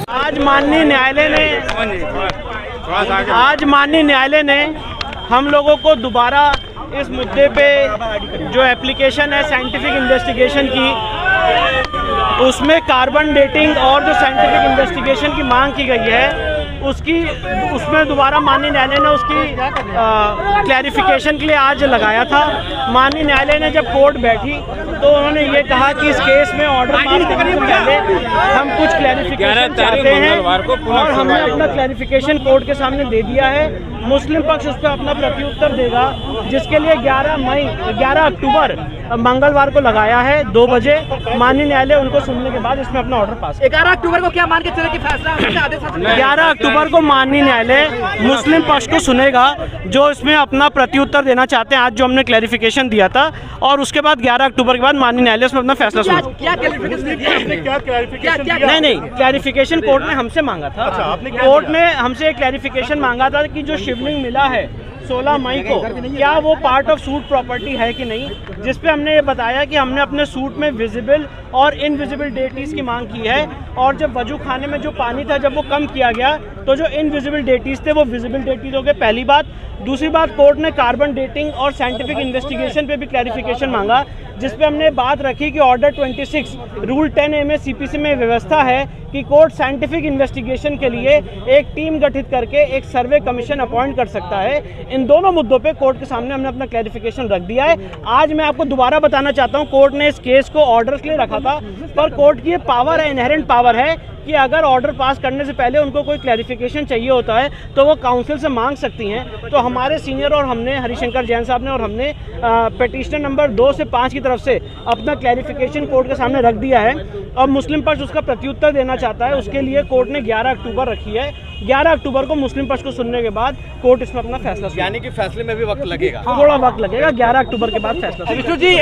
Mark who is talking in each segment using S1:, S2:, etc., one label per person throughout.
S1: आज माननीय न्यायालय ने हम लोगों को दोबारा इस मुद्दे पे जो एप्लीकेशन है साइंटिफिक इन्वेस्टिगेशन की, उसमें कार्बन डेटिंग और जो साइंटिफिक इन्वेस्टिगेशन की मांग की गई है उसमें दोबारा माननीय न्यायालय ने उसकी क्लैरिफिकेशन के लिए आज लगाया था। माननीय न्यायालय ने जब कोर्ट बैठी तो उन्होंने ये कहा कि इस केस में ऑर्डर पास करने से पहले हम कुछ क्लैरिफिकेशन चाहते हैं और हमने अपना क्लैरिफिकेशन कोर्ट के सामने दे दिया है। मुस्लिम पक्ष उस पर अपना प्रत्युत्तर देगा, जिसके लिए 11 अक्टूबर मंगलवार को लगाया है 2 बजे। माननीय न्यायालय उनको सुनने के बाद इसमें अपना ऑर्डर पास।
S2: 11 अक्टूबर को क्या मान के चले कि फैसला
S1: 11 अक्टूबर को माननीय न्यायालय मुस्लिम पक्ष को सुनेगा जो इसमें अपना प्रत्युत्तर देना चाहते हैं, आज जो हमने क्लैरिफिकेशन दिया था, और उसके बाद 11 अक्टूबर के बाद माननीय न्यायालय इसमें अपना फैसला सुनेगा। नहीं, क्लैरिफिकेशन कोर्ट ने हमसे मांगा था। कोर्ट ने हमसे क्लैरिफिकेशन मांगा था कि जो शिवलिंग मिला है 16 मई को, क्या वो पार्ट ऑफ सूट प्रॉपर्टी है कि नहीं, जिस पे हमने ये बताया कि हमने अपने सूट में विजिबल और इनविजिबल डेटीज की मांग की है, और जब वजू खाने में जो पानी था जब वो कम किया गया तो जो इनविजिबल डेटीज थे वो विजिबल डेटीज हो गए, पहली बात। दूसरी बात, कोर्ट ने कार्बन डेटिंग और साइंटिफिक इन्वेस्टिगेशन पे भी क्लैरिफिकेशन मांगा, जिस पे हमने बात रखी कि ऑर्डर 26 रूल 10A CPC में व्यवस्था है कि कोर्ट साइंटिफिक इन्वेस्टिगेशन के लिए एक टीम गठित करके एक सर्वे कमीशन अपॉइंट कर सकता है। इन दोनों मुद्दों पे कोर्ट के सामने हमने अपना क्लैरिफिकेशन रख दिया है। आज मैं आपको दोबारा बताना चाहता हूँ, कोर्ट ने इस केस को ऑर्डर के लिए रखा था, पर कोर्ट की ये पावर है, इनहेरेंट पावर है कि अगर ऑर्डर पास करने से पहले उनको कोई क्लैरिफिकेशन चाहिए होता है तो वो काउंसिल से मांग सकती हैं। तो हमारे सीनियर और हमने, हरिशंकर जैन साहब ने और हमने पिटीशनर नंबर 2 से 5 की तरफ से अपना क्लैरिफिकेशन कोर्ट के सामने रख दिया है, और मुस्लिम पक्ष उसका प्रत्युत्तर देना चाहता है। उसके लिए कोर्ट ने 11 अक्टूबर रखी है। 11 अक्टूबर को मुस्लिम पक्ष को सुनने के बाद कोर्ट इसमें अपना फैसला सुनेगा।
S3: यानी कि फैसले में भी वक्त लगेगा,
S1: थोड़ा वक्त लगेगा। 11 अक्टूबर के बाद फैसला।
S2: विष्णु जी,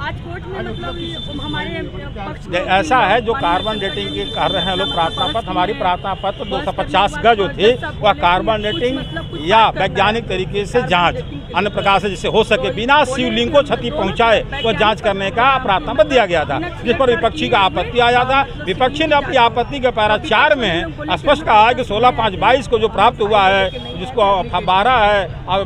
S4: आज कोर्ट में मतलब हमारे पक्ष
S5: ऐसा है, जो कार्बन डेटिंग के कर रहे हैं लोग प्रार्थना पत्र, हमारी प्रार्थना पत्र 250 गज जो थे वह कार्बन डेटिंग या वैज्ञानिक तरीके से जांच, अन्य प्रकार से जिससे हो सके बिना शिवलिंग को क्षति पहुंचाए वह जांच करने का प्रार्थना पत्र दिया गया था, जिस पर विपक्षी का आपत्ति आया था। विपक्षी ने अपनी आपत्ति के पैरा 4 में स्पष्ट कहा है कि 16/5/22 को जो प्राप्त हुआ है, जिसको 12 है और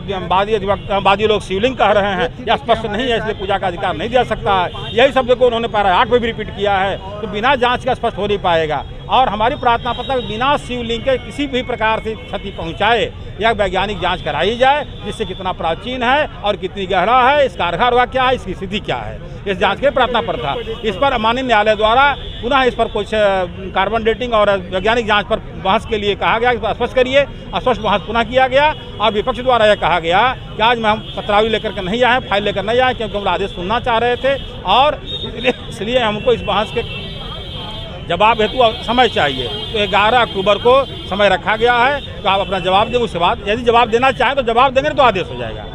S5: वादी लोग शिवलिंग कह रहे हैं, यह स्पष्ट नहीं है, इसलिए पूजा का अधिकार नहीं दिया सकता है। यही शब्द को उन्होंने पैरा 8 में भी रिपीट किया है, तो बिना जांच का स्पष्ट हो नहीं पाएगा। और हमारी प्रार्थना पत्र बिना शिवलिंग के किसी भी प्रकार से क्षति पहुंचाए या वैज्ञानिक जांच कराई जाए, जिससे कितना प्राचीन है और कितनी गहरा है, इसका आधार हुआ क्या है, इसकी स्थिति क्या है, इस जांच के प्रार्थना पत्र था। इस पर माननीय न्यायालय द्वारा पुनः इस पर कुछ कार्बन डेटिंग और वैज्ञानिक जांच पर बहस के लिए कहा गया, स्पष्ट करिए। स्पष्ट बहस पुनः किया गया और विपक्ष द्वारा यह कहा गया कि आज हम पत्रावली लेकर के नहीं आए, फाइल लेकर नहीं आए, क्योंकि हम आदेश सुनना चाह रहे थे और इसलिए हमको इस बहस के जवाब हेतु समय चाहिए। तो 11 अक्टूबर को समय रखा गया है, तो आप अपना जवाब दें। उसके बाद यदि जवाब देना चाहें तो जवाब देंगे, तो आदेश हो जाएगा।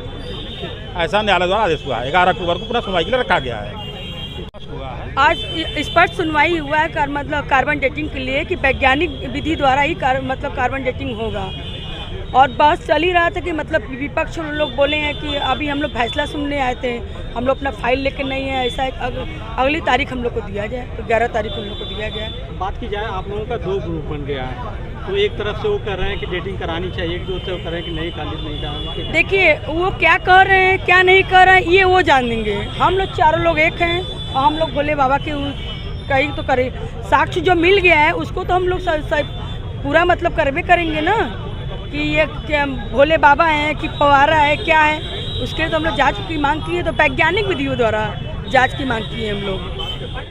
S5: ऐसा न्यायालय द्वारा आदेश हुआ है। 11 अक्टूबर को पुनः सुनवाई के लिए रखा गया है।
S4: आज स्पष्ट सुनवाई हुआ है मतलब कार्बन डेटिंग के लिए कि वैज्ञानिक विधि द्वारा ही मतलब कार्बन डेटिंग होगा। और बस चल ही रहा था कि मतलब विपक्ष लोग बोले हैं कि अभी हम लोग फैसला सुनने आए थे, हम लोग अपना फाइल लेकर नहीं है, ऐसा एक अगली तारीख हम लोग को दिया जाए, तो 11 तारीख हम लोग को दिया गया है।
S1: बात की जाए, आप लोगों का 2 ग्रुप बन गया है, तो एक तरफ से वो कह रहे हैं कि डेटिंग करानी चाहिए, एक दूसरे कह रहे हैं कि नहीं करानी।
S4: देखिए, वो क्या कह रहे हैं क्या नहीं कह रहे हैं ये वो जान देंगे। हम लोग चारों लोग एक हैं और हम लोग भोले बाबा के कहीं तो करे, साक्ष्य जो मिल गया है उसको तो हम लोग पूरा मतलब करवे करेंगे ना, कि ये क्या भोले बाबा हैं कि फवारा है, क्या है, उसके लिए तो हम लोग जांच की मांग की है, तो वैज्ञानिक विधियों द्वारा जांच की मांग की है हम लोग।